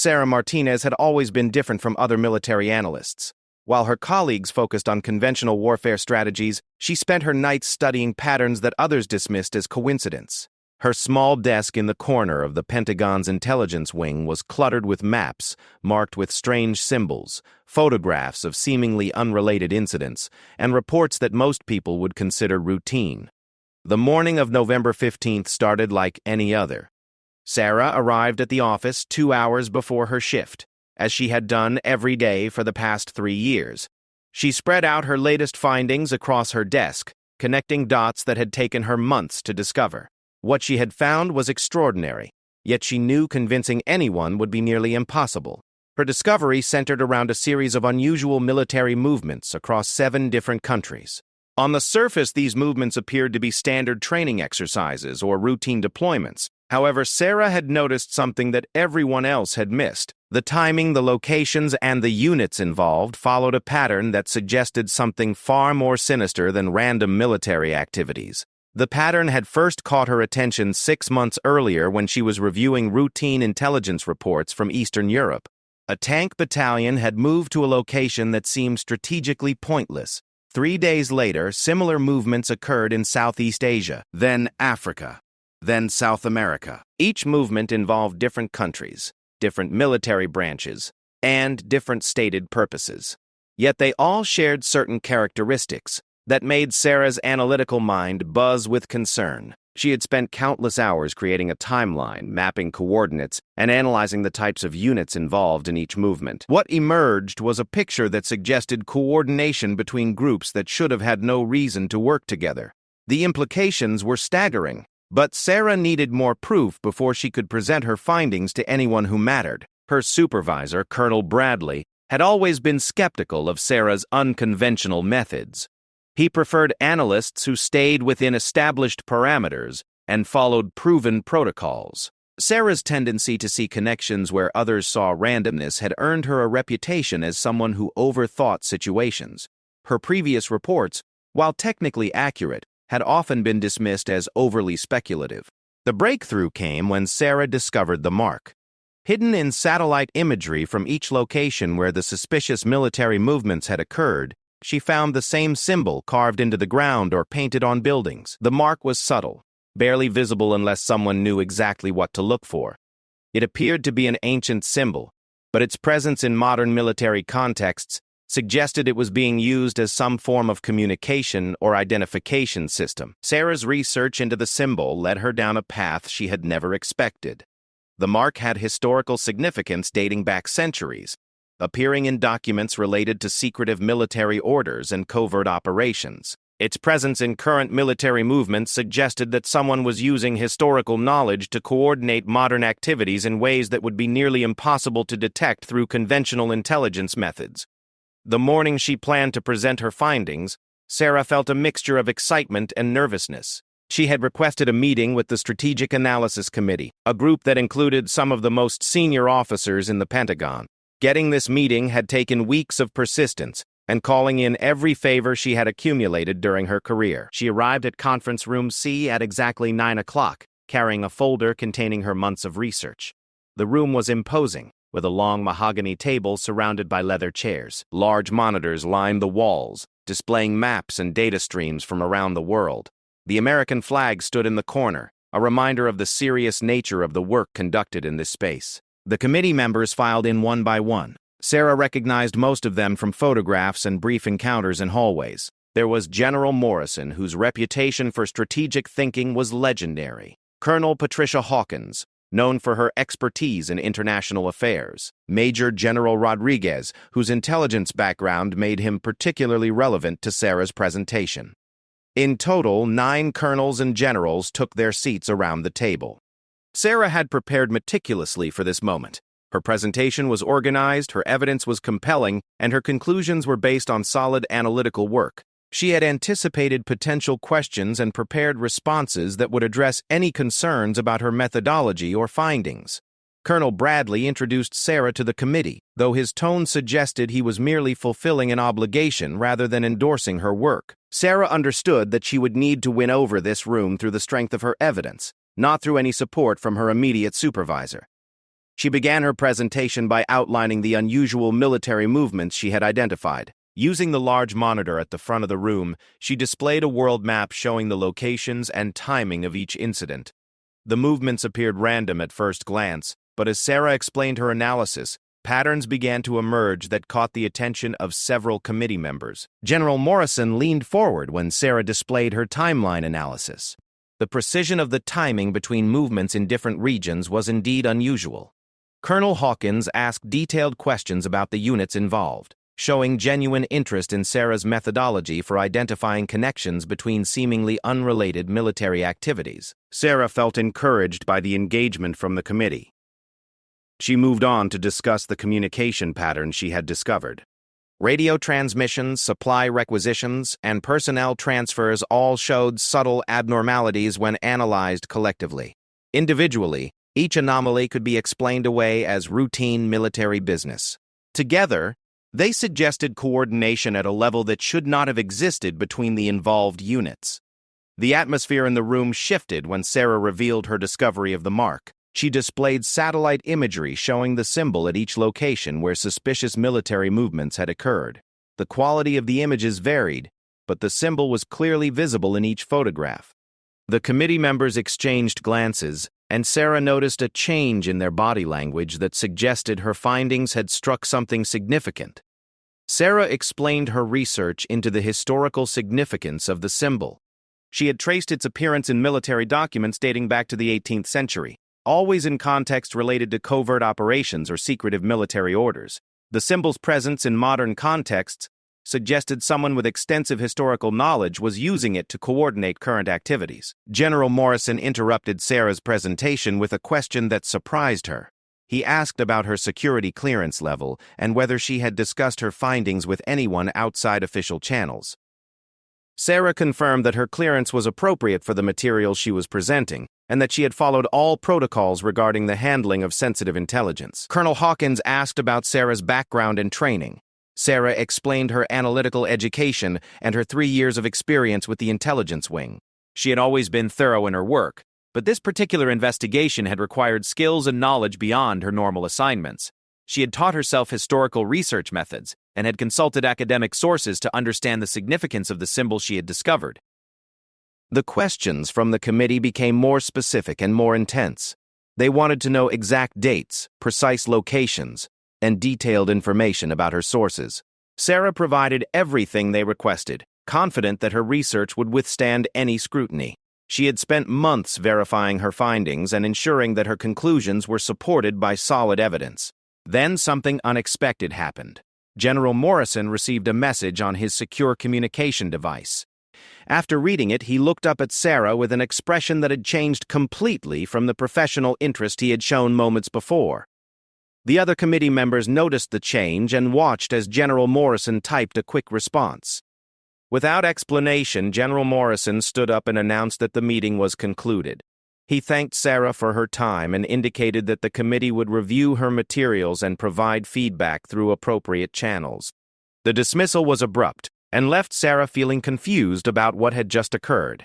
Sarah Martinez had always been different from other military analysts. While her colleagues focused on conventional warfare strategies, she spent her nights studying patterns that others dismissed as coincidence. Her small desk in the corner of the Pentagon's intelligence wing was cluttered with maps marked with strange symbols, photographs of seemingly unrelated incidents, and reports that most people would consider routine. The morning of November 15th started like any other. Sarah arrived at the office 2 hours before her shift, as she had done every day for the past 3 years. She spread out her latest findings across her desk, connecting dots that had taken her months to discover. What she had found was extraordinary, yet she knew convincing anyone would be nearly impossible. Her discovery centered around a series of unusual military movements across 7 different countries. On the surface, these movements appeared to be standard training exercises or routine deployments. However, Sarah had noticed something that everyone else had missed. The timing, the locations, and the units involved followed a pattern that suggested something far more sinister than random military activities. The pattern had first caught her attention 6 months earlier when she was reviewing routine intelligence reports from Eastern Europe. A tank battalion had moved to a location that seemed strategically pointless. 3 days later, similar movements occurred in Southeast Asia, then Africa, then South America. Each movement involved different countries, different military branches, and different stated purposes. Yet they all shared certain characteristics that made Sarah's analytical mind buzz with concern. She had spent countless hours creating a timeline, mapping coordinates, and analyzing the types of units involved in each movement. What emerged was a picture that suggested coordination between groups that should have had no reason to work together. The implications were staggering, but Sarah needed more proof before she could present her findings to anyone who mattered. Her supervisor, Colonel Bradley, had always been skeptical of Sarah's unconventional methods. He preferred analysts who stayed within established parameters and followed proven protocols. Sarah's tendency to see connections where others saw randomness had earned her a reputation as someone who overthought situations. Her previous reports, while technically accurate, had often been dismissed as overly speculative. The breakthrough came when Sarah discovered the mark. Hidden in satellite imagery from each location where the suspicious military movements had occurred, she found the same symbol carved into the ground or painted on buildings. The mark was subtle, barely visible unless someone knew exactly what to look for. It appeared to be an ancient symbol, but its presence in modern military contexts suggested it was being used as some form of communication or identification system. Sarah's research into the symbol led her down a path she had never expected. The mark had historical significance dating back centuries, appearing in documents related to secretive military orders and covert operations. Its presence in current military movements suggested that someone was using historical knowledge to coordinate modern activities in ways that would be nearly impossible to detect through conventional intelligence methods. The morning she planned to present her findings, Sarah felt a mixture of excitement and nervousness. She had requested a meeting with the Strategic Analysis Committee, a group that included some of the most senior officers in the Pentagon. Getting this meeting had taken weeks of persistence and calling in every favor she had accumulated during her career. She arrived at Conference Room C at exactly 9 o'clock, carrying a folder containing her months of research. The room was imposing, with a long mahogany table surrounded by leather chairs. Large monitors lined the walls, displaying maps and data streams from around the world. The American flag stood in the corner, a reminder of the serious nature of the work conducted in this space. The committee members filed in one by one. Sarah recognized most of them from photographs and brief encounters in hallways. There was General Morrison, whose reputation for strategic thinking was legendary. Colonel Patricia Hawkins, known for her expertise in international affairs. Major General Rodriguez, whose intelligence background made him particularly relevant to Sarah's presentation. In total, 9 colonels and generals took their seats around the table. Sarah had prepared meticulously for this moment. Her presentation was organized, her evidence was compelling, and her conclusions were based on solid analytical work. She had anticipated potential questions and prepared responses that would address any concerns about her methodology or findings. Colonel Bradley introduced Sarah to the committee, though his tone suggested he was merely fulfilling an obligation rather than endorsing her work. Sarah understood that she would need to win over this room through the strength of her evidence, not through any support from her immediate supervisor. She began her presentation by outlining the unusual military movements she had identified. Using the large monitor at the front of the room, she displayed a world map showing the locations and timing of each incident. The movements appeared random at first glance, but as Sarah explained her analysis, patterns began to emerge that caught the attention of several committee members. General Morrison leaned forward when Sarah displayed her timeline analysis. The precision of the timing between movements in different regions was indeed unusual. Colonel Hawkins asked detailed questions about the units involved, showing genuine interest in Sarah's methodology for identifying connections between seemingly unrelated military activities. Sarah felt encouraged by the engagement from the committee. She moved on to discuss the communication patterns she had discovered. Radio transmissions, supply requisitions, and personnel transfers all showed subtle abnormalities when analyzed collectively. Individually, each anomaly could be explained away as routine military business. Together, they suggested coordination at a level that should not have existed between the involved units. The atmosphere in the room shifted when Sarah revealed her discovery of the mark. She displayed satellite imagery showing the symbol at each location where suspicious military movements had occurred. The quality of the images varied, but the symbol was clearly visible in each photograph. The committee members exchanged glances, and Sarah noticed a change in their body language that suggested her findings had struck something significant. Sarah explained her research into the historical significance of the symbol. She had traced its appearance in military documents dating back to the 18th century, always in context related to covert operations or secretive military orders. The symbol's presence in modern contexts suggested someone with extensive historical knowledge was using it to coordinate current activities. General Morrison interrupted Sarah's presentation with a question that surprised her. He asked about her security clearance level and whether she had discussed her findings with anyone outside official channels. Sarah confirmed that her clearance was appropriate for the material she was presenting, and that she had followed all protocols regarding the handling of sensitive intelligence. Colonel Hawkins asked about Sarah's background and training. Sarah explained her analytical education and her 3 years of experience with the intelligence wing. She had always been thorough in her work, but this particular investigation had required skills and knowledge beyond her normal assignments. She had taught herself historical research methods and had consulted academic sources to understand the significance of the symbol she had discovered. The questions from the committee became more specific and more intense. They wanted to know exact dates, precise locations, and detailed information about her sources. Sarah provided everything they requested, confident that her research would withstand any scrutiny. She had spent months verifying her findings and ensuring that her conclusions were supported by solid evidence. Then something unexpected happened. General Morrison received a message on his secure communication device. After reading it, he looked up at Sarah with an expression that had changed completely from the professional interest he had shown moments before. The other committee members noticed the change and watched as General Morrison typed a quick response. Without explanation, General Morrison stood up and announced that the meeting was concluded. He thanked Sarah for her time and indicated that the committee would review her materials and provide feedback through appropriate channels. The dismissal was abrupt and left Sarah feeling confused about what had just occurred.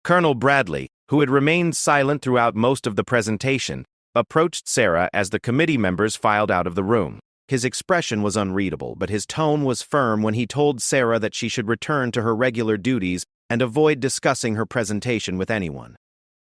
Colonel Bradley, who had remained silent throughout most of the presentation, approached Sarah as the committee members filed out of the room. His expression was unreadable, but his tone was firm when he told Sarah that she should return to her regular duties and avoid discussing her presentation with anyone.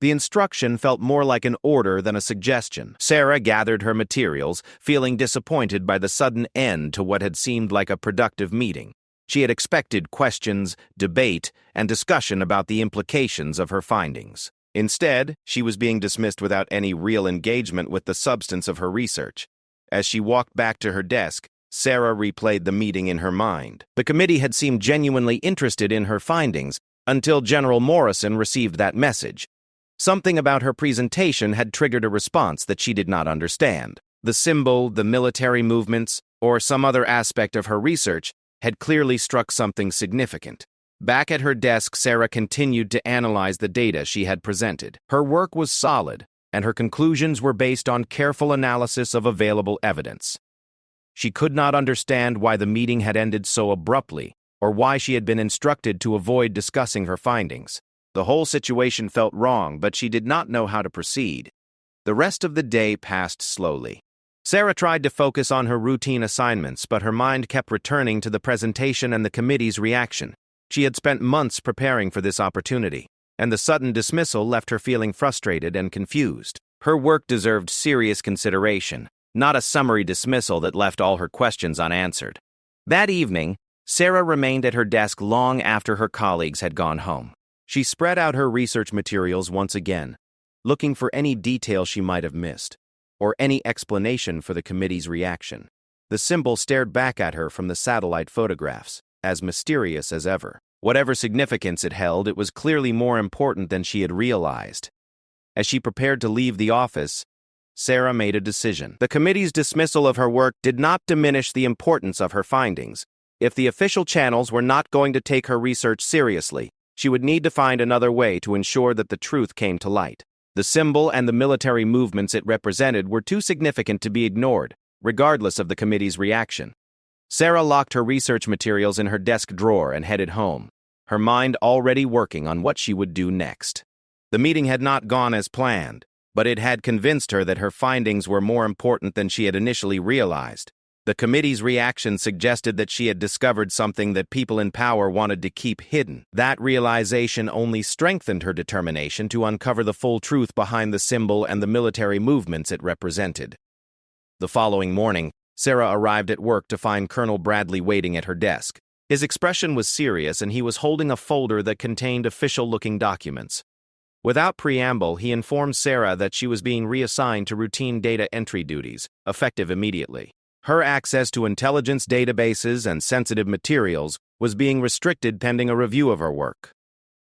The instruction felt more like an order than a suggestion. Sarah gathered her materials, feeling disappointed by the sudden end to what had seemed like a productive meeting. She had expected questions, debate, and discussion about the implications of her findings. Instead, she was being dismissed without any real engagement with the substance of her research. As she walked back to her desk, Sarah replayed the meeting in her mind. The committee had seemed genuinely interested in her findings until General Morrison received that message. Something about her presentation had triggered a response that she did not understand. The symbol, the military movements, or some other aspect of her research had clearly struck something significant. Back at her desk, Sarah continued to analyze the data she had presented. Her work was solid, and her conclusions were based on careful analysis of available evidence. She could not understand why the meeting had ended so abruptly, or why she had been instructed to avoid discussing her findings. The whole situation felt wrong, but she did not know how to proceed. The rest of the day passed slowly. Sarah tried to focus on her routine assignments, but her mind kept returning to the presentation and the committee's reaction. She had spent months preparing for this opportunity, and the sudden dismissal left her feeling frustrated and confused. Her work deserved serious consideration, not a summary dismissal that left all her questions unanswered. That evening, Sarah remained at her desk long after her colleagues had gone home. She spread out her research materials once again, looking for any detail she might have missed, or any explanation for the committee's reaction. The symbol stared back at her from the satellite photographs, as mysterious as ever. Whatever significance it held, it was clearly more important than she had realized. As she prepared to leave the office, Sarah made a decision. The committee's dismissal of her work did not diminish the importance of her findings. If the official channels were not going to take her research seriously, she would need to find another way to ensure that the truth came to light. The symbol and the military movements it represented were too significant to be ignored, regardless of the committee's reaction. Sarah locked her research materials in her desk drawer and headed home, her mind already working on what she would do next. The meeting had not gone as planned, but it had convinced her that her findings were more important than she had initially realized. The committee's reaction suggested that she had discovered something that people in power wanted to keep hidden. That realization only strengthened her determination to uncover the full truth behind the symbol and the military movements it represented. The following morning, Sarah arrived at work to find Colonel Bradley waiting at her desk. His expression was serious, and he was holding a folder that contained official-looking documents. Without preamble, he informed Sarah that she was being reassigned to routine data entry duties, effective immediately. Her access to intelligence databases and sensitive materials was being restricted pending a review of her work.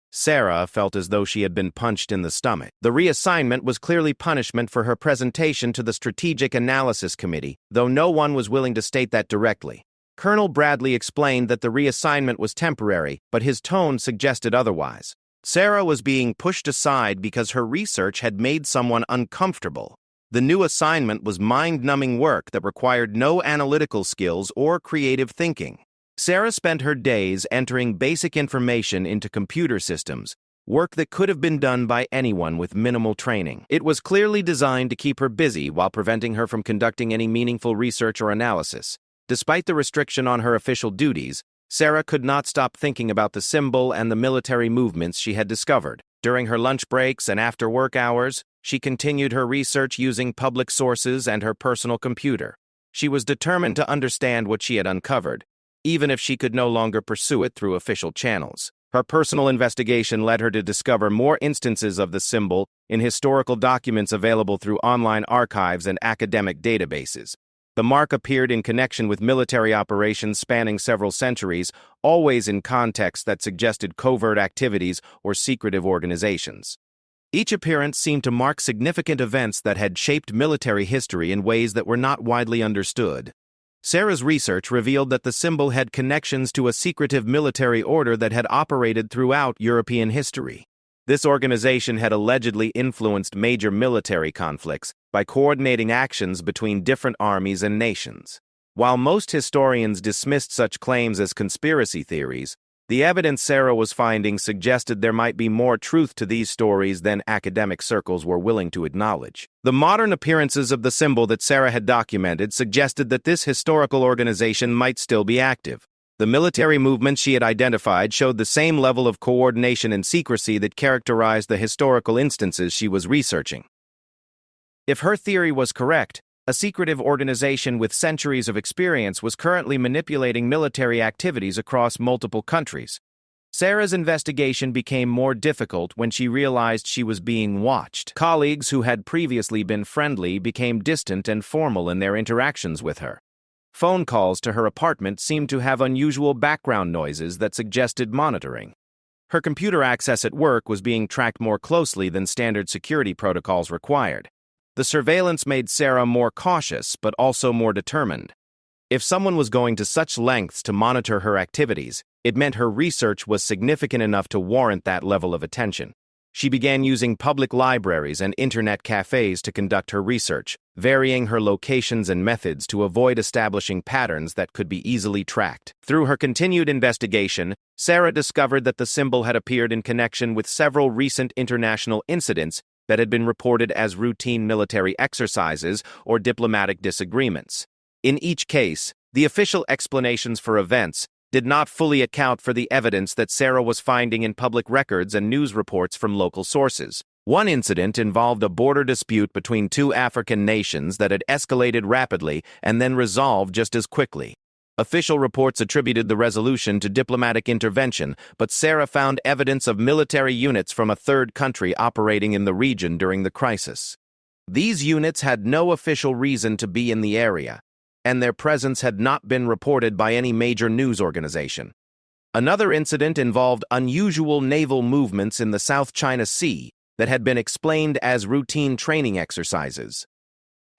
Sarah felt as though she had been punched in the stomach. The reassignment was clearly punishment for her presentation to the Strategic Analysis Committee, though no one was willing to state that directly. Colonel Bradley explained that the reassignment was temporary, but his tone suggested otherwise. Sarah was being pushed aside because her research had made someone uncomfortable. The new assignment was mind-numbing work that required no analytical skills or creative thinking. Sarah spent her days entering basic information into computer systems, work that could have been done by anyone with minimal training. It was clearly designed to keep her busy while preventing her from conducting any meaningful research or analysis. Despite the restriction on her official duties, Sarah could not stop thinking about the symbol and the military movements she had discovered. During her lunch breaks and after work hours, she continued her research using public sources and her personal computer. She was determined to understand what she had uncovered, even if she could no longer pursue it through official channels. Her personal investigation led her to discover more instances of the symbol in historical documents available through online archives and academic databases. The mark appeared in connection with military operations spanning several centuries, always in contexts that suggested covert activities or secretive organizations. Each appearance seemed to mark significant events that had shaped military history in ways that were not widely understood. Sarah's research revealed that the symbol had connections to a secretive military order that had operated throughout European history. This organization had allegedly influenced major military conflicts by coordinating actions between different armies and nations. While most historians dismissed such claims as conspiracy theories, the evidence Sarah was finding suggested there might be more truth to these stories than academic circles were willing to acknowledge. The modern appearances of the symbol that Sarah had documented suggested that this historical organization might still be active. The military movements she had identified showed the same level of coordination and secrecy that characterized the historical instances she was researching. If her theory was correct, a secretive organization with centuries of experience was currently manipulating military activities across multiple countries. Sarah's investigation became more difficult when she realized she was being watched. Colleagues who had previously been friendly became distant and formal in their interactions with her. Phone calls to her apartment seemed to have unusual background noises that suggested monitoring. Her computer access at work was being tracked more closely than standard security protocols required. The surveillance made Sarah more cautious, but also more determined. If someone was going to such lengths to monitor her activities, it meant her research was significant enough to warrant that level of attention. She began using public libraries and internet cafes to conduct her research, varying her locations and methods to avoid establishing patterns that could be easily tracked. Through her continued investigation, Sarah discovered that the symbol had appeared in connection with several recent international incidents that had been reported as routine military exercises or diplomatic disagreements. In each case, the official explanations for events did not fully account for the evidence that Sarah was finding in public records and news reports from local sources. One incident involved a border dispute between two African nations that had escalated rapidly and then resolved just as quickly. Official reports attributed the resolution to diplomatic intervention, but Sarah found evidence of military units from a third country operating in the region during the crisis. These units had no official reason to be in the area, and their presence had not been reported by any major news organization. Another incident involved unusual naval movements in the South China Sea that had been explained as routine training exercises.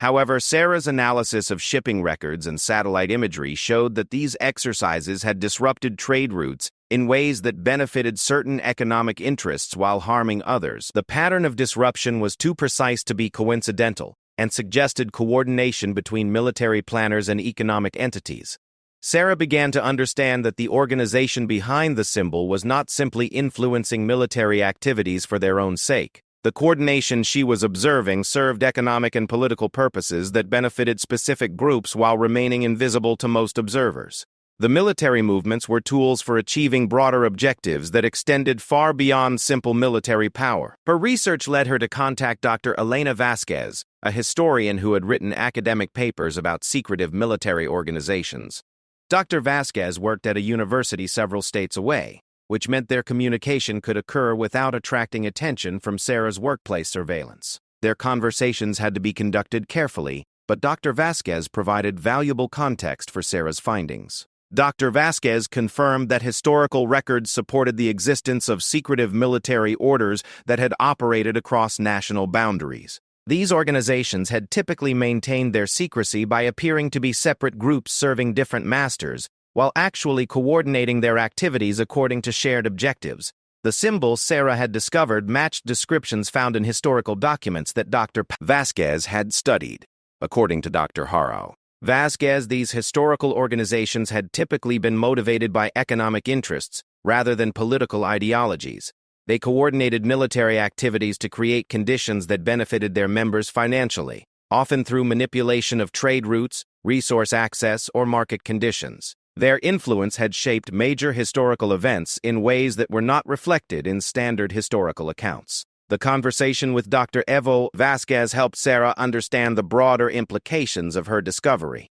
However, Sarah's analysis of shipping records and satellite imagery showed that these exercises had disrupted trade routes in ways that benefited certain economic interests while harming others. The pattern of disruption was too precise to be coincidental and suggested coordination between military planners and economic entities. Sarah began to understand that the organization behind the symbol was not simply influencing military activities for their own sake. The coordination she was observing served economic and political purposes that benefited specific groups while remaining invisible to most observers. The military movements were tools for achieving broader objectives that extended far beyond simple military power. Her research led her to contact Dr. Elena Vasquez, a historian who had written academic papers about secretive military organizations. Dr. Vasquez worked at a university several states away, which meant their communication could occur without attracting attention from Sarah's workplace surveillance. Their conversations had to be conducted carefully, but Dr. Vasquez provided valuable context for Sarah's findings. Dr. Vasquez confirmed that historical records supported the existence of secretive military orders that had operated across national boundaries. These organizations had typically maintained their secrecy by appearing to be separate groups serving different masters, while actually coordinating their activities according to shared objectives. The symbol Sarah had discovered matched descriptions found in historical documents that Dr. Vasquez had studied. According to Dr. Haro Vasquez, these historical organizations had typically been motivated by economic interests rather than political ideologies. They coordinated military activities to create conditions that benefited their members financially, often through manipulation of trade routes, resource access, or market conditions. Their influence had shaped major historical events in ways that were not reflected in standard historical accounts. The conversation with Dr. Evo Vasquez helped Sarah understand the broader implications of her discovery.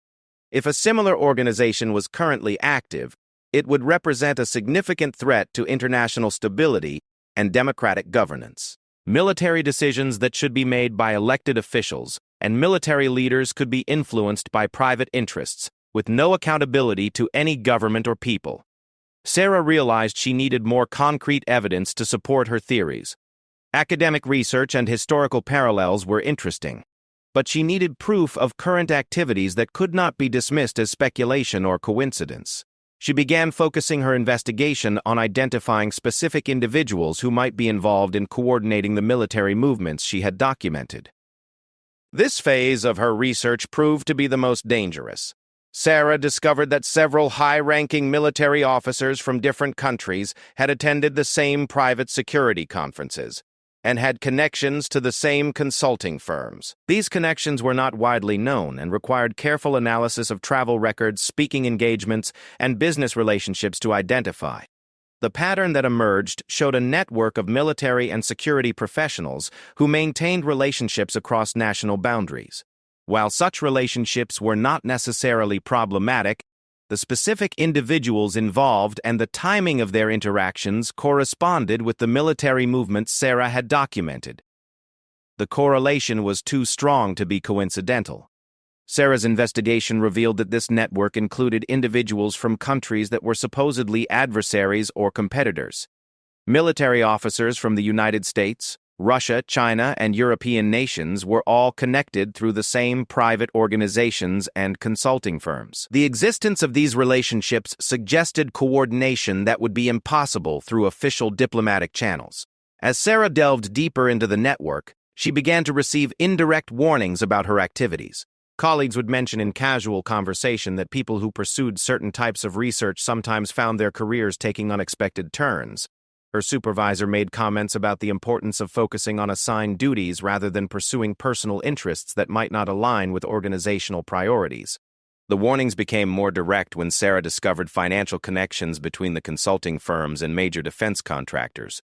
If a similar organization was currently active, it would represent a significant threat to international stability and democratic governance. Military decisions that should be made by elected officials and military leaders could be influenced by private interests, with no accountability to any government or people. Sarah realized she needed more concrete evidence to support her theories. Academic research and historical parallels were interesting, but she needed proof of current activities that could not be dismissed as speculation or coincidence. She began focusing her investigation on identifying specific individuals who might be involved in coordinating the military movements she had documented. This phase of her research proved to be the most dangerous. Sarah discovered that several high-ranking military officers from different countries had attended the same private security conferences and had connections to the same consulting firms. These connections were not widely known and required careful analysis of travel records, speaking engagements, and business relationships to identify. The pattern that emerged showed a network of military and security professionals who maintained relationships across national boundaries. While such relationships were not necessarily problematic, the specific individuals involved and the timing of their interactions corresponded with the military movements Sarah had documented. The correlation was too strong to be coincidental. Sarah's investigation revealed that this network included individuals from countries that were supposedly adversaries or competitors. Military officers from the United States, Russia, China, and European nations were all connected through the same private organizations and consulting firms. The existence of these relationships suggested coordination that would be impossible through official diplomatic channels. As Sarah delved deeper into the network, she began to receive indirect warnings about her activities. Colleagues would mention in casual conversation that people who pursued certain types of research sometimes found their careers taking unexpected turns. Her supervisor made comments about the importance of focusing on assigned duties rather than pursuing personal interests that might not align with organizational priorities. The warnings became more direct when Sarah discovered financial connections between the consulting firms and major defense contractors.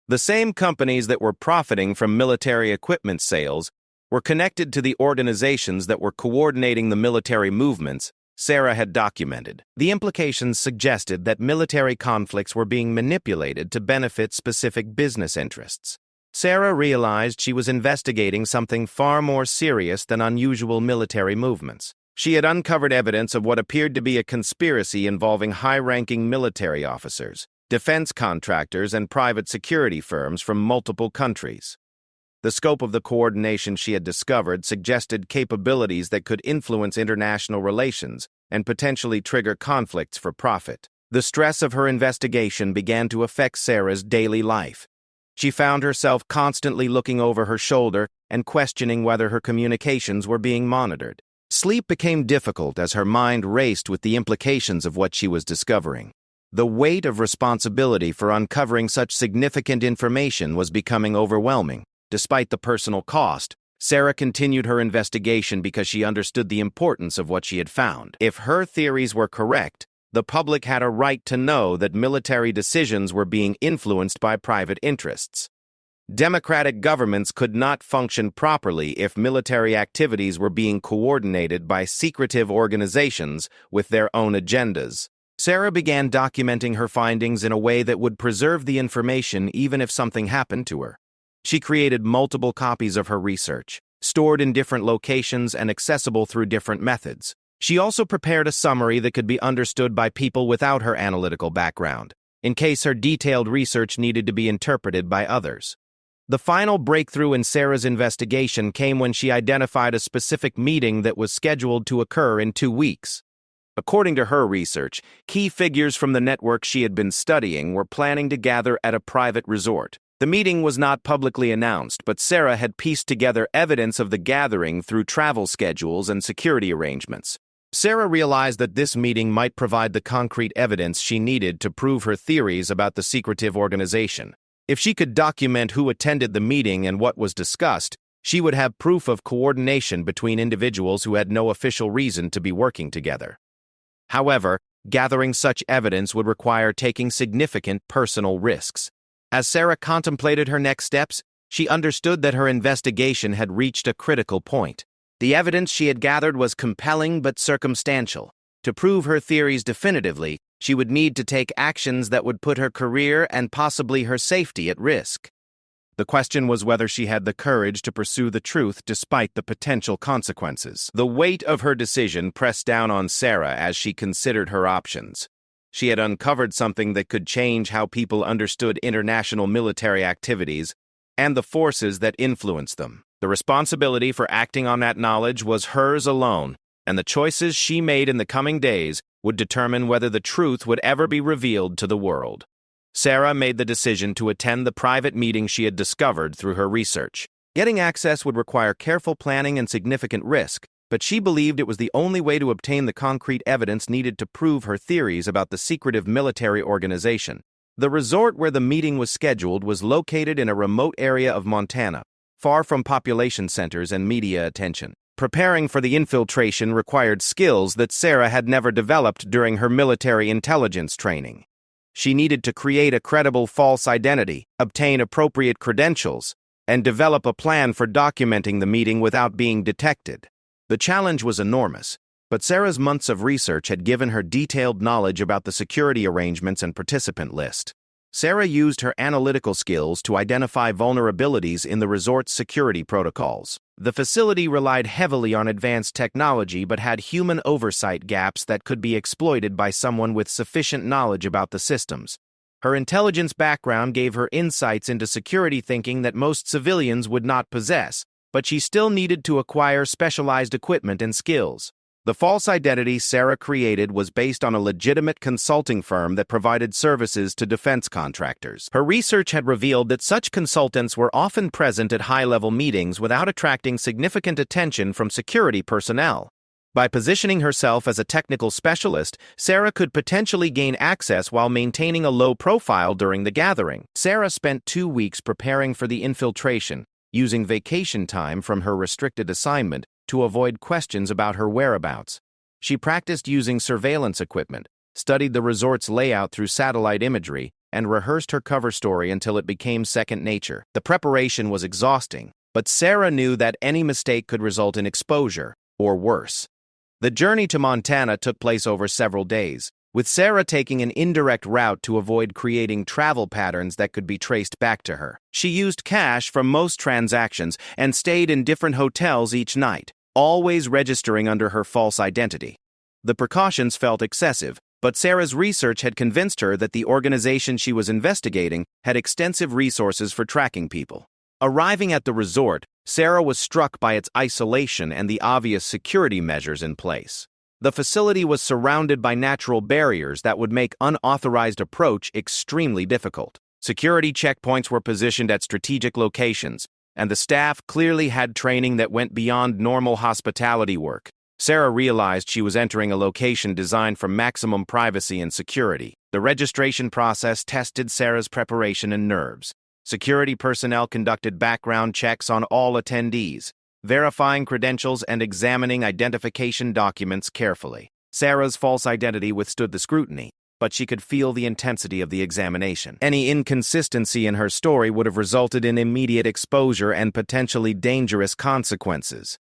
The same companies that were profiting from military equipment sales were connected to the organizations that were coordinating the military movements Sarah had documented. The implications suggested that military conflicts were being manipulated to benefit specific business interests. Sarah realized she was investigating something far more serious than unusual military movements. She had uncovered evidence of what appeared to be a conspiracy involving high-ranking military officers, defense contractors, and private security firms from multiple countries. The scope of the coordination she had discovered suggested capabilities that could influence international relations and potentially trigger conflicts for profit. The stress of her investigation began to affect Sarah's daily life. She found herself constantly looking over her shoulder and questioning whether her communications were being monitored. Sleep became difficult as her mind raced with the implications of what she was discovering. The weight of responsibility for uncovering such significant information was becoming overwhelming. Despite the personal cost, Sarah continued her investigation because she understood the importance of what she had found. If her theories were correct, the public had a right to know that military decisions were being influenced by private interests. Democratic governments could not function properly if military activities were being coordinated by secretive organizations with their own agendas. Sarah began documenting her findings in a way that would preserve the information even if something happened to her. She created multiple copies of her research, stored in different locations and accessible through different methods. She also prepared a summary that could be understood by people without her analytical background, in case her detailed research needed to be interpreted by others. The final breakthrough in Sarah's investigation came when she identified a specific meeting that was scheduled to occur in 2 weeks. According to her research, key figures from the network she had been studying were planning to gather at a private resort. The meeting was not publicly announced, but Sarah had pieced together evidence of the gathering through travel schedules and security arrangements. Sarah realized that this meeting might provide the concrete evidence she needed to prove her theories about the secretive organization. If she could document who attended the meeting and what was discussed, she would have proof of coordination between individuals who had no official reason to be working together. However, gathering such evidence would require taking significant personal risks. As Sarah contemplated her next steps, she understood that her investigation had reached a critical point. The evidence she had gathered was compelling but circumstantial. To prove her theories definitively, she would need to take actions that would put her career and possibly her safety at risk. The question was whether she had the courage to pursue the truth despite the potential consequences. The weight of her decision pressed down on Sarah as she considered her options. She had uncovered something that could change how people understood international military activities and the forces that influenced them. The responsibility for acting on that knowledge was hers alone, and the choices she made in the coming days would determine whether the truth would ever be revealed to the world. Sarah made the decision to attend the private meeting she had discovered through her research. Getting access would require careful planning and significant risk, but she believed it was the only way to obtain the concrete evidence needed to prove her theories about the secretive military organization. The resort where the meeting was scheduled was located in a remote area of Montana, far from population centers and media attention. Preparing for the infiltration required skills that Sarah had never developed during her military intelligence training. She needed to create a credible false identity, obtain appropriate credentials, and develop a plan for documenting the meeting without being detected. The challenge was enormous, but Sarah's months of research had given her detailed knowledge about the security arrangements and participant list. Sarah used her analytical skills to identify vulnerabilities in the resort's security protocols. The facility relied heavily on advanced technology but had human oversight gaps that could be exploited by someone with sufficient knowledge about the systems. Her intelligence background gave her insights into security thinking that most civilians would not possess, but she still needed to acquire specialized equipment and skills. The false identity Sarah created was based on a legitimate consulting firm that provided services to defense contractors. Her research had revealed that such consultants were often present at high-level meetings without attracting significant attention from security personnel. By positioning herself as a technical specialist, Sarah could potentially gain access while maintaining a low profile during the gathering. Sarah spent 2 weeks preparing for the infiltration, using vacation time from her restricted assignment to avoid questions about her whereabouts. She practiced using surveillance equipment, studied the resort's layout through satellite imagery, and rehearsed her cover story until it became second nature. The preparation was exhausting, but Sarah knew that any mistake could result in exposure, or worse. The journey to Montana took place over several days, with Sarah taking an indirect route to avoid creating travel patterns that could be traced back to her. She used cash for most transactions and stayed in different hotels each night, always registering under her false identity. The precautions felt excessive, but Sarah's research had convinced her that the organization she was investigating had extensive resources for tracking people. Arriving at the resort, Sarah was struck by its isolation and the obvious security measures in place. The facility was surrounded by natural barriers that would make unauthorized approach extremely difficult. Security checkpoints were positioned at strategic locations, and the staff clearly had training that went beyond normal hospitality work. Sarah realized she was entering a location designed for maximum privacy and security. The registration process tested Sarah's preparation and nerves. Security personnel conducted background checks on all attendees, verifying credentials and examining identification documents carefully. Sarah's false identity withstood the scrutiny, but she could feel the intensity of the examination. Any inconsistency in her story would have resulted in immediate exposure and potentially dangerous consequences.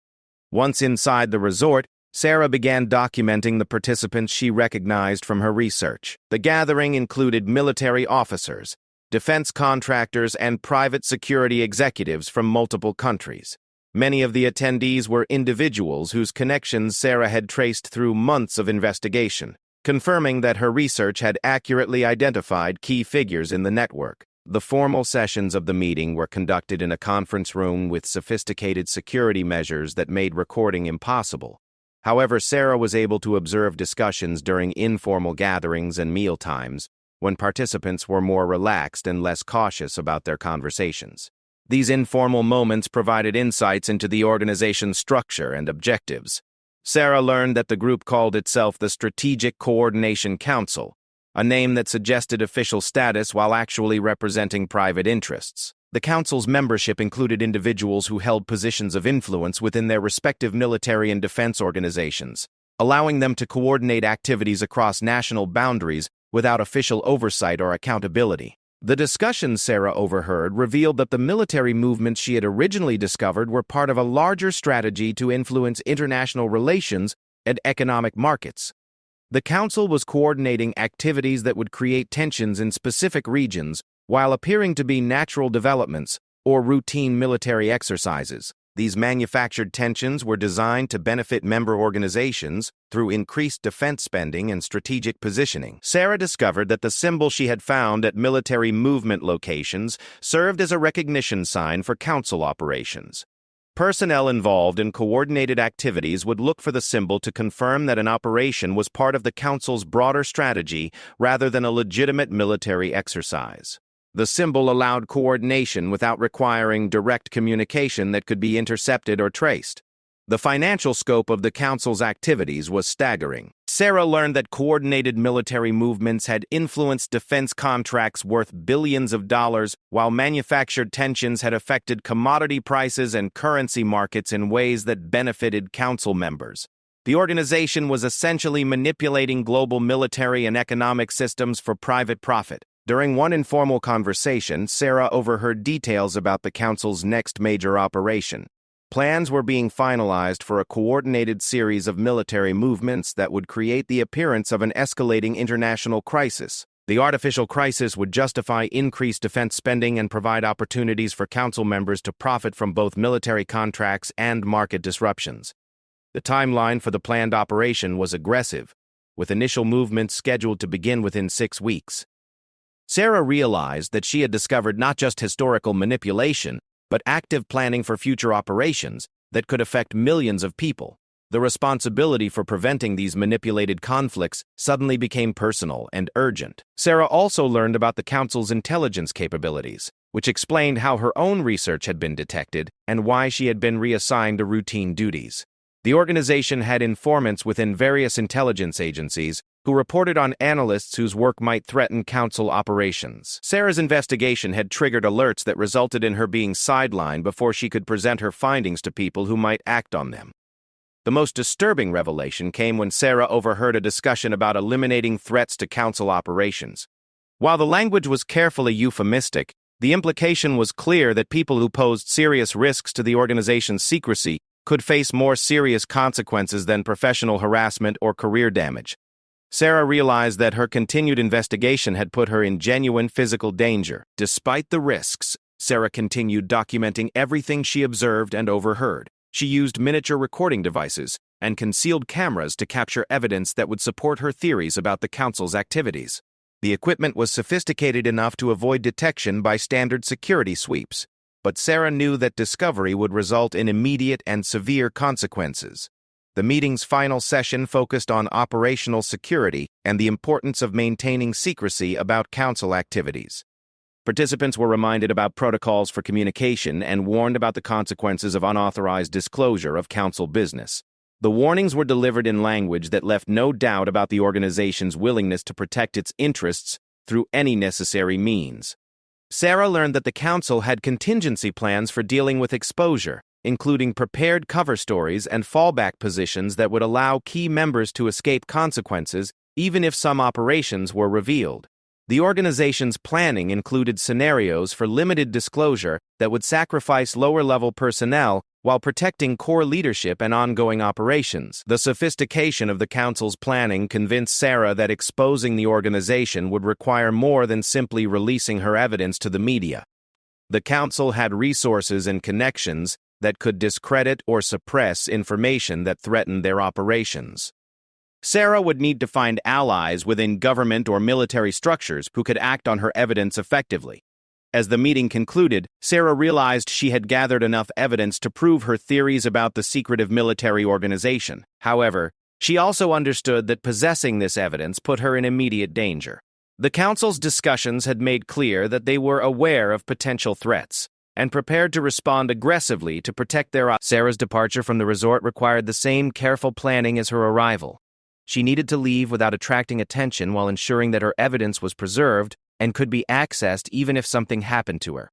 Once inside the resort, Sarah began documenting the participants she recognized from her research. The gathering included military officers, defense contractors, and private security executives from multiple countries. Many of the attendees were individuals whose connections Sarah had traced through months of investigation, confirming that her research had accurately identified key figures in the network. The formal sessions of the meeting were conducted in a conference room with sophisticated security measures that made recording impossible. However, Sarah was able to observe discussions during informal gatherings and mealtimes, when participants were more relaxed and less cautious about their conversations. These informal moments provided insights into the organization's structure and objectives. Sarah learned that the group called itself the Strategic Coordination Council, a name that suggested official status while actually representing private interests. The council's membership included individuals who held positions of influence within their respective military and defense organizations, allowing them to coordinate activities across national boundaries without official oversight or accountability. The discussions Sarah overheard revealed that the military movements she had originally discovered were part of a larger strategy to influence international relations and economic markets. The council was coordinating activities that would create tensions in specific regions while appearing to be natural developments or routine military exercises. These manufactured tensions were designed to benefit member organizations through increased defense spending and strategic positioning. Sarah discovered that the symbol she had found at military movement locations served as a recognition sign for council operations. Personnel involved in coordinated activities would look for the symbol to confirm that an operation was part of the council's broader strategy rather than a legitimate military exercise. The symbol allowed coordination without requiring direct communication that could be intercepted or traced. The financial scope of the council's activities was staggering. Sarah learned that coordinated military movements had influenced defense contracts worth billions of dollars, while manufactured tensions had affected commodity prices and currency markets in ways that benefited council members. The organization was essentially manipulating global military and economic systems for private profit. During one informal conversation, Sarah overheard details about the council's next major operation. Plans were being finalized for a coordinated series of military movements that would create the appearance of an escalating international crisis. The artificial crisis would justify increased defense spending and provide opportunities for council members to profit from both military contracts and market disruptions. The timeline for the planned operation was aggressive, with initial movements scheduled to begin within 6 weeks. Sarah realized that she had discovered not just historical manipulation, but active planning for future operations that could affect millions of people. The responsibility for preventing these manipulated conflicts suddenly became personal and urgent. Sarah also learned about the council's intelligence capabilities, which explained how her own research had been detected and why she had been reassigned to routine duties. The organization had informants within various intelligence agencies who reported on analysts whose work might threaten council operations. Sarah's investigation had triggered alerts that resulted in her being sidelined before she could present her findings to people who might act on them. The most disturbing revelation came when Sarah overheard a discussion about eliminating threats to council operations. While the language was carefully euphemistic, the implication was clear that people who posed serious risks to the organization's secrecy could face more serious consequences than professional harassment or career damage. Sarah realized that her continued investigation had put her in genuine physical danger. Despite the risks, Sarah continued documenting everything she observed and overheard. She used miniature recording devices and concealed cameras to capture evidence that would support her theories about the council's activities. The equipment was sophisticated enough to avoid detection by standard security sweeps, but Sarah knew that discovery would result in immediate and severe consequences. The meeting's final session focused on operational security and the importance of maintaining secrecy about council activities. Participants were reminded about protocols for communication and warned about the consequences of unauthorized disclosure of council business. The warnings were delivered in language that left no doubt about the organization's willingness to protect its interests through any necessary means. Sarah learned that the council had contingency plans for dealing with exposure, including prepared cover stories and fallback positions that would allow key members to escape consequences even if some operations were revealed. The organization's planning included scenarios for limited disclosure that would sacrifice lower-level personnel while protecting core leadership and ongoing operations. The sophistication of the council's planning convinced Sarah that exposing the organization would require more than simply releasing her evidence to the media. The council had resources and connections that could discredit or suppress information that threatened their operations. Sarah would need to find allies within government or military structures who could act on her evidence effectively. As the meeting concluded, Sarah realized she had gathered enough evidence to prove her theories about the secretive military organization. However, she also understood that possessing this evidence put her in immediate danger. The council's discussions had made clear that they were aware of potential threats and prepared to respond aggressively to protect their. Sarah's departure from the resort required the same careful planning as her arrival. She needed to leave without attracting attention while ensuring that her evidence was preserved and could be accessed even if something happened to her.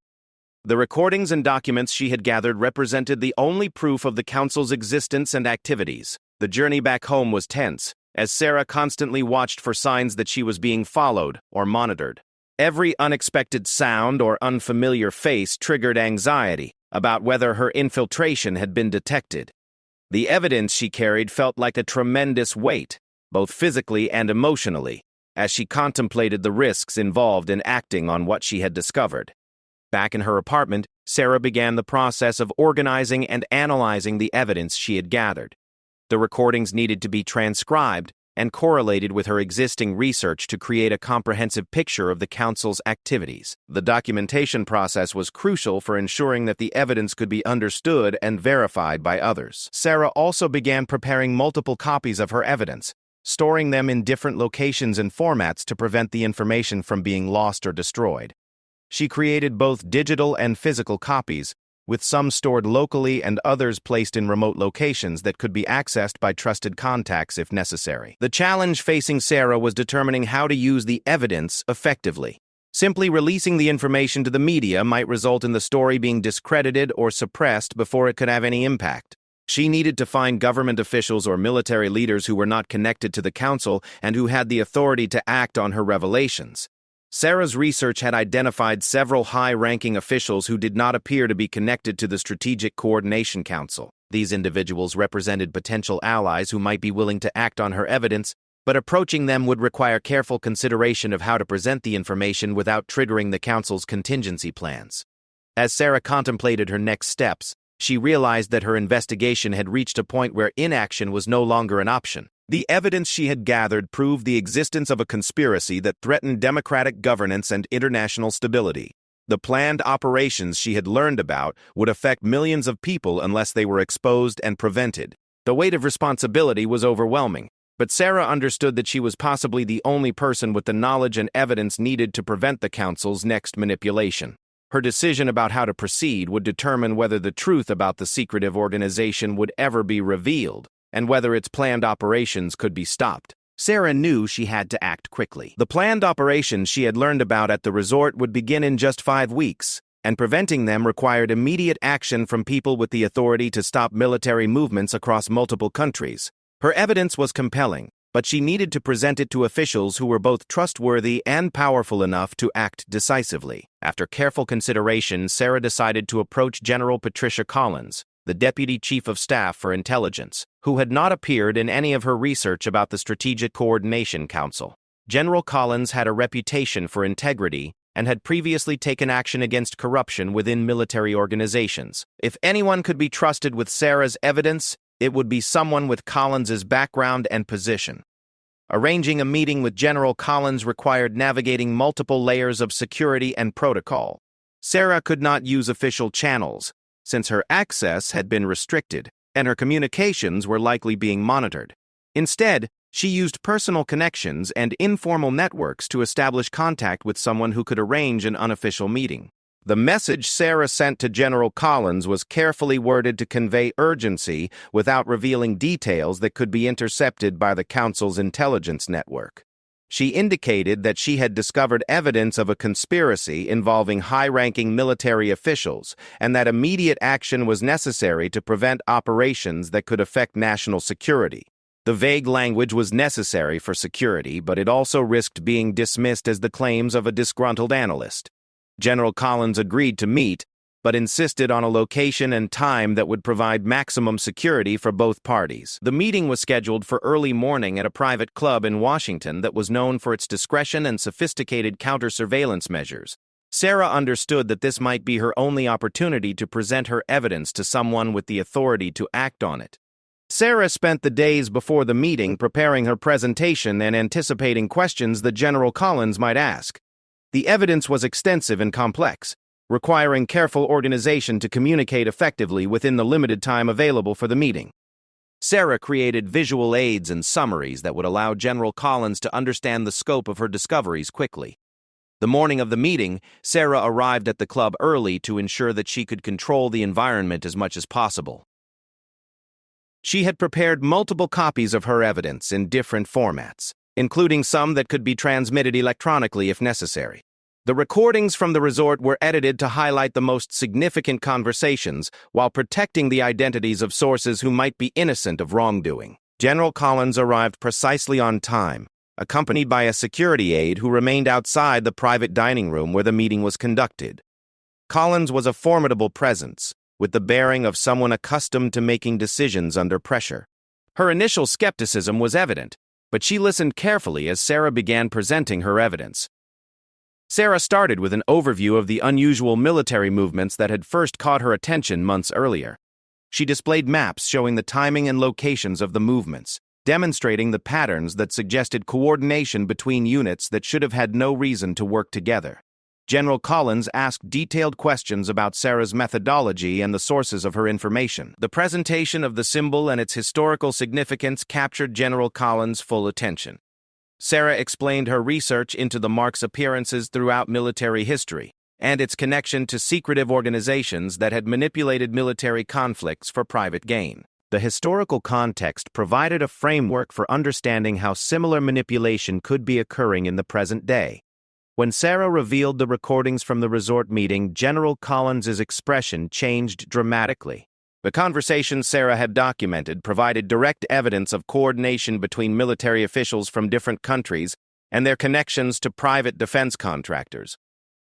The recordings and documents she had gathered represented the only proof of the council's existence and activities. The journey back home was tense, as Sarah constantly watched for signs that she was being followed or monitored. Every unexpected sound or unfamiliar face triggered anxiety about whether her infiltration had been detected. The evidence she carried felt like a tremendous weight, both physically and emotionally, as she contemplated the risks involved in acting on what she had discovered. Back in her apartment, Sarah began the process of organizing and analyzing the evidence she had gathered. The recordings needed to be transcribed and correlated with her existing research to create a comprehensive picture of the council's activities. The documentation process was crucial for ensuring that the evidence could be understood and verified by others. Sarah also began preparing multiple copies of her evidence, storing them in different locations and formats to prevent the information from being lost or destroyed. She created both digital and physical copies, with some stored locally and others placed in remote locations that could be accessed by trusted contacts if necessary. The challenge facing Sarah was determining how to use the evidence effectively. Simply releasing the information to the media might result in the story being discredited or suppressed before it could have any impact. She needed to find government officials or military leaders who were not connected to the council and who had the authority to act on her revelations. Sarah's research had identified several high-ranking officials who did not appear to be connected to the Strategic Coordination Council. These individuals represented potential allies who might be willing to act on her evidence, but approaching them would require careful consideration of how to present the information without triggering the council's contingency plans. As Sarah contemplated her next steps, she realized that her investigation had reached a point where inaction was no longer an option. The evidence she had gathered proved the existence of a conspiracy that threatened democratic governance and international stability. The planned operations she had learned about would affect millions of people unless they were exposed and prevented. The weight of responsibility was overwhelming, but Sarah understood that she was possibly the only person with the knowledge and evidence needed to prevent the council's next manipulation. Her decision about how to proceed would determine whether the truth about the secretive organization would ever be revealed and whether its planned operations could be stopped. Sarah knew she had to act quickly. The planned operations she had learned about at the resort would begin in just 5 weeks, and preventing them required immediate action from people with the authority to stop military movements across multiple countries. Her evidence was compelling, but she needed to present it to officials who were both trustworthy and powerful enough to act decisively. After careful consideration, Sarah decided to approach General Patricia Collins, the Deputy Chief of Staff for Intelligence, who had not appeared in any of her research about the Strategic Coordination Council. General Collins had a reputation for integrity and had previously taken action against corruption within military organizations. If anyone could be trusted with Sarah's evidence, it would be someone with Collins's background and position. Arranging a meeting with General Collins required navigating multiple layers of security and protocol. Sarah could not use official channels, since her access had been restricted, and her communications were likely being monitored. Instead, she used personal connections and informal networks to establish contact with someone who could arrange an unofficial meeting. The message Sarah sent to General Collins was carefully worded to convey urgency without revealing details that could be intercepted by the Council's intelligence network. She indicated that she had discovered evidence of a conspiracy involving high-ranking military officials and that immediate action was necessary to prevent operations that could affect national security. The vague language was necessary for security, but it also risked being dismissed as the claims of a disgruntled analyst. General Collins agreed to meet, but insisted on a location and time that would provide maximum security for both parties. The meeting was scheduled for early morning at a private club in Washington that was known for its discretion and sophisticated counter-surveillance measures. Sarah understood that this might be her only opportunity to present her evidence to someone with the authority to act on it. Sarah spent the days before the meeting preparing her presentation and anticipating questions that General Collins might ask. The evidence was extensive and complex, requiring careful organization to communicate effectively within the limited time available for the meeting. Sarah created visual aids and summaries that would allow General Collins to understand the scope of her discoveries quickly. The morning of the meeting, Sarah arrived at the club early to ensure that she could control the environment as much as possible. She had prepared multiple copies of her evidence in different formats, including some that could be transmitted electronically if necessary. The recordings from the resort were edited to highlight the most significant conversations while protecting the identities of sources who might be innocent of wrongdoing. General Collins arrived precisely on time, accompanied by a security aide who remained outside the private dining room where the meeting was conducted. Collins was a formidable presence, with the bearing of someone accustomed to making decisions under pressure. Her initial skepticism was evident, but she listened carefully as Sarah began presenting her evidence. Sarah started with an overview of the unusual military movements that had first caught her attention months earlier. She displayed maps showing the timing and locations of the movements, demonstrating the patterns that suggested coordination between units that should have had no reason to work together. General Collins asked detailed questions about Sarah's methodology and the sources of her information. The presentation of the symbol and its historical significance captured General Collins' full attention. Sarah explained her research into the mark's appearances throughout military history and its connection to secretive organizations that had manipulated military conflicts for private gain. The historical context provided a framework for understanding how similar manipulation could be occurring in the present day. When Sarah revealed the recordings from the resort meeting, General Collins's expression changed dramatically. The conversations Sarah had documented provided direct evidence of coordination between military officials from different countries and their connections to private defense contractors.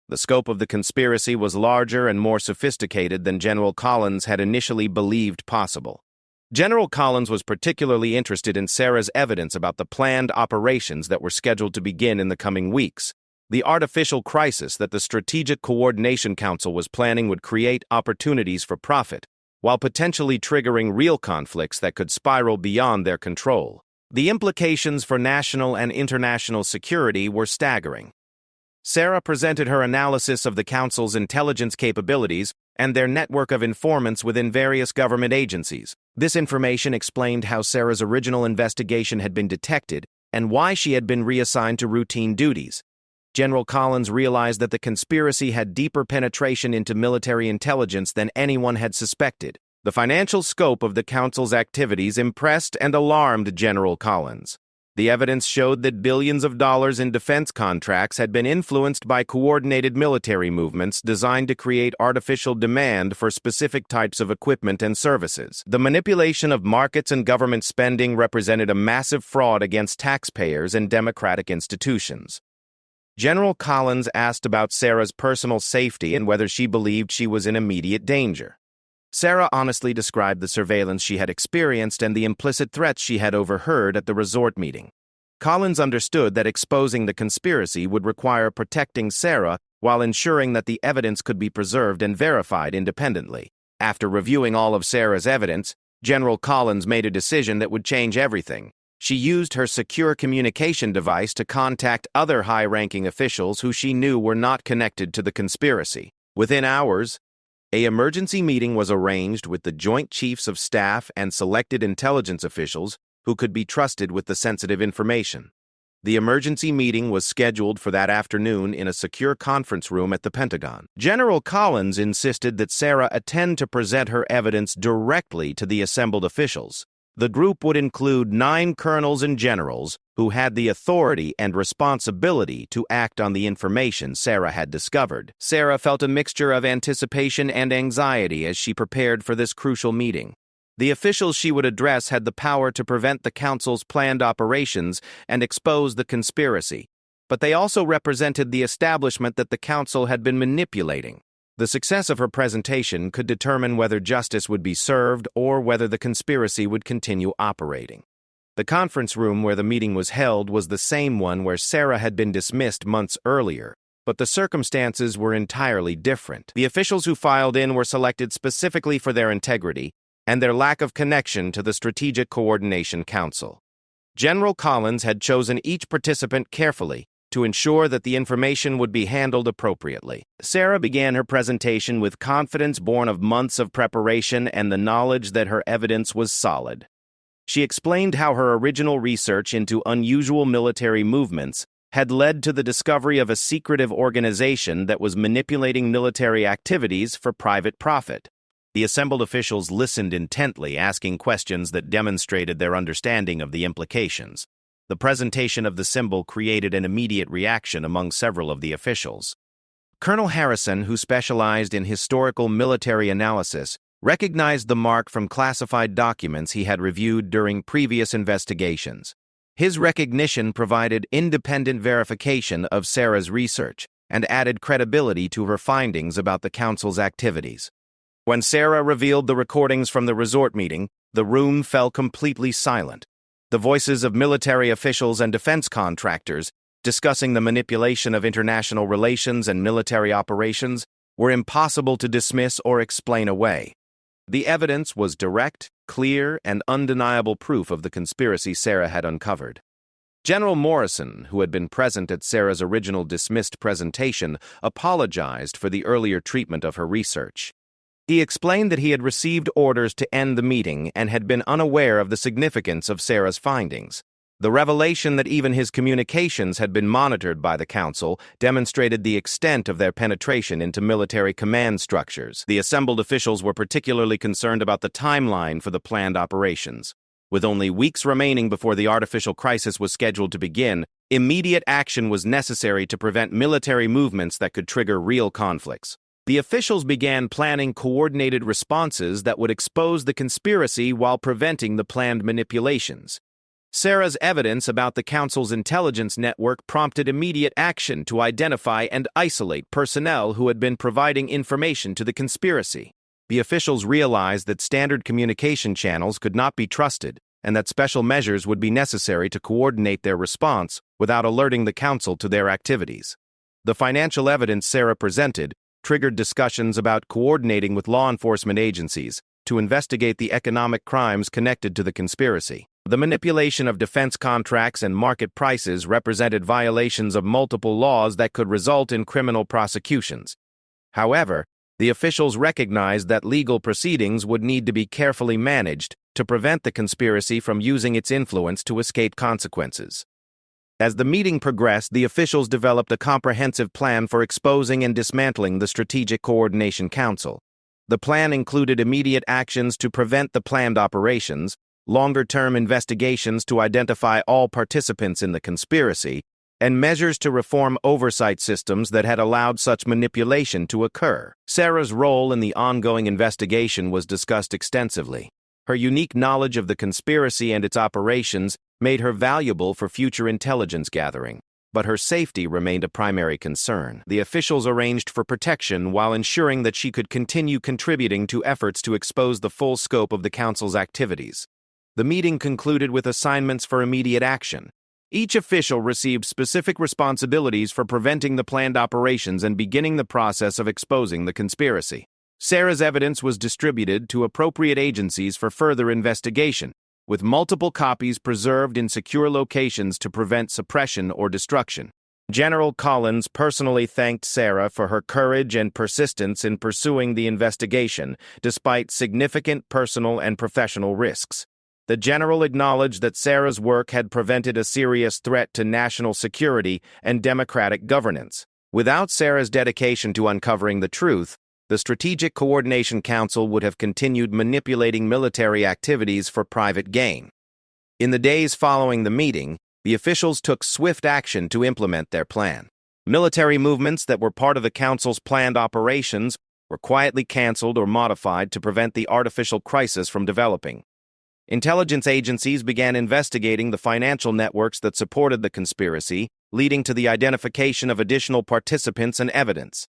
The scope of the conspiracy was larger and more sophisticated than General Collins had initially believed possible. General Collins was particularly interested in Sarah's evidence about the planned operations that were scheduled to begin in the coming weeks. The artificial crisis that the Strategic Coordination Council was planning would create opportunities for profit, while potentially triggering real conflicts that could spiral beyond their control. The implications for national and international security were staggering. Sarah presented her analysis of the Council's intelligence capabilities and their network of informants within various government agencies. This information explained how Sarah's original investigation had been detected and why she had been reassigned to routine duties. General Collins realized that the conspiracy had deeper penetration into military intelligence than anyone had suspected. The financial scope of the council's activities impressed and alarmed General Collins. The evidence showed that billions of dollars in defense contracts had been influenced by coordinated military movements designed to create artificial demand for specific types of equipment and services. The manipulation of markets and government spending represented a massive fraud against taxpayers and democratic institutions. General Collins asked about Sarah's personal safety and whether she believed she was in immediate danger. Sarah honestly described the surveillance she had experienced and the implicit threats she had overheard at the resort meeting. Collins understood that exposing the conspiracy would require protecting Sarah while ensuring that the evidence could be preserved and verified independently. After reviewing all of Sarah's evidence, General Collins made a decision that would change everything. She used her secure communication device to contact other high-ranking officials who she knew were not connected to the conspiracy. Within hours, an emergency meeting was arranged with the Joint Chiefs of Staff and selected intelligence officials who could be trusted with the sensitive information. The emergency meeting was scheduled for that afternoon in a secure conference room at the Pentagon. General Collins insisted that Sarah attend to present her evidence directly to the assembled officials. The group would include 9 colonels and generals who had the authority and responsibility to act on the information Sarah had discovered. Sarah felt a mixture of anticipation and anxiety as she prepared for this crucial meeting. The officials she would address had the power to prevent the council's planned operations and expose the conspiracy, but they also represented the establishment that the council had been manipulating. The success of her presentation could determine whether justice would be served or whether the conspiracy would continue operating. The conference room where the meeting was held was the same one where Sarah had been dismissed months earlier, but the circumstances were entirely different. The officials who filed in were selected specifically for their integrity and their lack of connection to the Strategic Coordination Council. General Collins had chosen each participant carefully to ensure that the information would be handled appropriately. Sarah began her presentation with confidence born of months of preparation and the knowledge that her evidence was solid. She explained how her original research into unusual military movements had led to the discovery of a secretive organization that was manipulating military activities for private profit. The assembled officials listened intently, asking questions that demonstrated their understanding of the implications. The presentation of the symbol created an immediate reaction among several of the officials. Colonel Harrison, who specialized in historical military analysis, recognized the mark from classified documents he had reviewed during previous investigations. His recognition provided independent verification of Sarah's research and added credibility to her findings about the council's activities. When Sarah revealed the recordings from the resort meeting, the room fell completely silent. The voices of military officials and defense contractors discussing the manipulation of international relations and military operations were impossible to dismiss or explain away. The evidence was direct, clear, and undeniable proof of the conspiracy Sarah had uncovered. General Morrison, who had been present at Sarah's original dismissed presentation, apologized for the earlier treatment of her research. He explained that he had received orders to end the meeting and had been unaware of the significance of Sarah's findings. The revelation that even his communications had been monitored by the council demonstrated the extent of their penetration into military command structures. The assembled officials were particularly concerned about the timeline for the planned operations. With only weeks remaining before the artificial crisis was scheduled to begin, immediate action was necessary to prevent military movements that could trigger real conflicts. The officials began planning coordinated responses that would expose the conspiracy while preventing the planned manipulations. Sarah's evidence about the council's intelligence network prompted immediate action to identify and isolate personnel who had been providing information to the conspiracy. The officials realized that standard communication channels could not be trusted and that special measures would be necessary to coordinate their response without alerting the council to their activities. The financial evidence Sarah presented triggered discussions about coordinating with law enforcement agencies to investigate the economic crimes connected to the conspiracy. The manipulation of defense contracts and market prices represented violations of multiple laws that could result in criminal prosecutions. However, the officials recognized that legal proceedings would need to be carefully managed to prevent the conspiracy from using its influence to escape consequences. As the meeting progressed, the officials developed a comprehensive plan for exposing and dismantling the Strategic Coordination Council. The plan included immediate actions to prevent the planned operations, longer-term investigations to identify all participants in the conspiracy, and measures to reform oversight systems that had allowed such manipulation to occur. Sarah's role in the ongoing investigation was discussed extensively. Her unique knowledge of the conspiracy and its operations made her valuable for future intelligence gathering, but her safety remained a primary concern. The officials arranged for protection while ensuring that she could continue contributing to efforts to expose the full scope of the Council's activities. The meeting concluded with assignments for immediate action. Each official received specific responsibilities for preventing the planned operations and beginning the process of exposing the conspiracy. Sarah's evidence was distributed to appropriate agencies for further investigation, with multiple copies preserved in secure locations to prevent suppression or destruction. General Collins personally thanked Sarah for her courage and persistence in pursuing the investigation, despite significant personal and professional risks. The general acknowledged that Sarah's work had prevented a serious threat to national security and democratic governance. Without Sarah's dedication to uncovering the truth, the Strategic Coordination Council would have continued manipulating military activities for private gain. In the days following the meeting, the officials took swift action to implement their plan. Military movements that were part of the Council's planned operations were quietly canceled or modified to prevent the artificial crisis from developing. Intelligence agencies began investigating the financial networks that supported the conspiracy, leading to the identification of additional participants and evidence.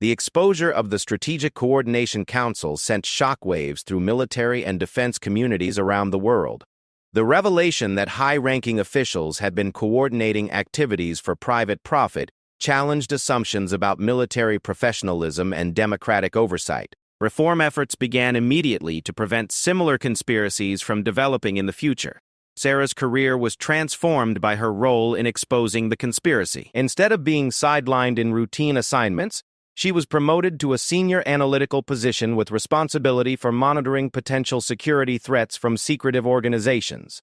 The exposure of the Strategic Coordination Council sent shockwaves through military and defense communities around the world. The revelation that high-ranking officials had been coordinating activities for private profit challenged assumptions about military professionalism and democratic oversight. Reform efforts began immediately to prevent similar conspiracies from developing in the future. Sarah's career was transformed by her role in exposing the conspiracy. Instead of being sidelined in routine assignments, she was promoted to a senior analytical position with responsibility for monitoring potential security threats from secretive organizations.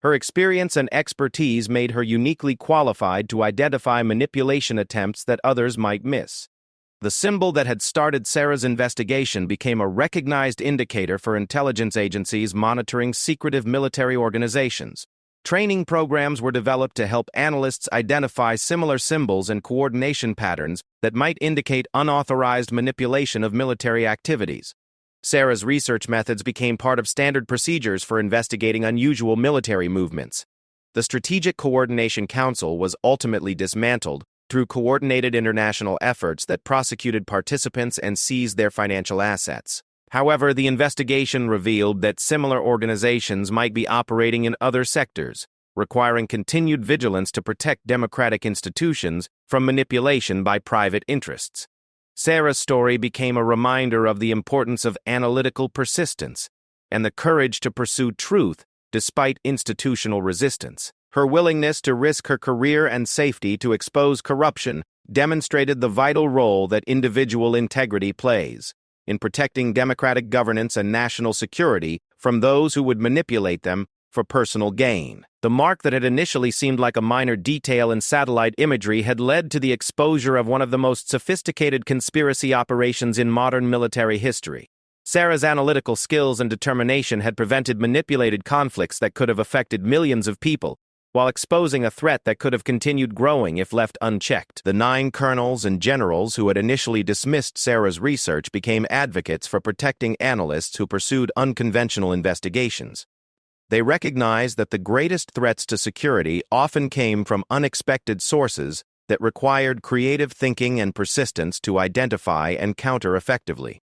Her experience and expertise made her uniquely qualified to identify manipulation attempts that others might miss. The symbol that had started Sarah's investigation became a recognized indicator for intelligence agencies monitoring secretive military organizations. Training programs were developed to help analysts identify similar symbols and coordination patterns that might indicate unauthorized manipulation of military activities. Sarah's research methods became part of standard procedures for investigating unusual military movements. The Strategic Coordination Council was ultimately dismantled through coordinated international efforts that prosecuted participants and seized their financial assets. However, the investigation revealed that similar organizations might be operating in other sectors, requiring continued vigilance to protect democratic institutions from manipulation by private interests. Sarah's story became a reminder of the importance of analytical persistence and the courage to pursue truth despite institutional resistance. Her willingness to risk her career and safety to expose corruption demonstrated the vital role that individual integrity plays in protecting democratic governance and national security from those who would manipulate them for personal gain. The mark that had initially seemed like a minor detail in satellite imagery had led to the exposure of one of the most sophisticated conspiracy operations in modern military history. Sarah's analytical skills and determination had prevented manipulated conflicts that could have affected millions of people, while exposing a threat that could have continued growing if left unchecked. The 9 colonels and generals who had initially dismissed Sarah's research became advocates for protecting analysts who pursued unconventional investigations. They recognized that the greatest threats to security often came from unexpected sources that required creative thinking and persistence to identify and counter effectively.